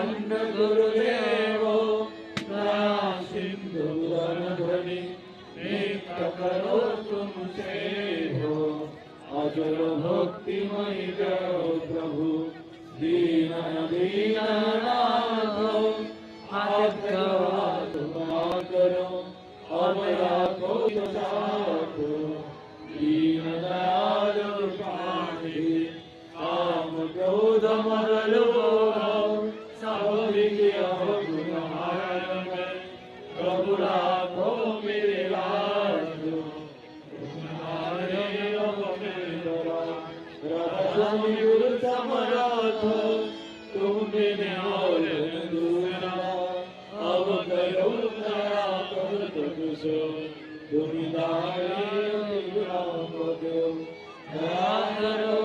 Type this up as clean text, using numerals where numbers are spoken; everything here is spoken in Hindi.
पंड गुरुदेव दया सिंधु ध्वनि नित्य करो तुम सेवो अजर भक्तिमय जय प्रभु दीन दीननाथ आद्य करो अमरा को साथ दीन दयाल पाणी काम क्रोध मद लोभ सब विद्या तुम्हारा में प्रभु राखो मेरे लाज तुम्हारे गुरु समरथ तुम बिन और दूसरा अब करो दया कर तुझसे तुम दारे दया करो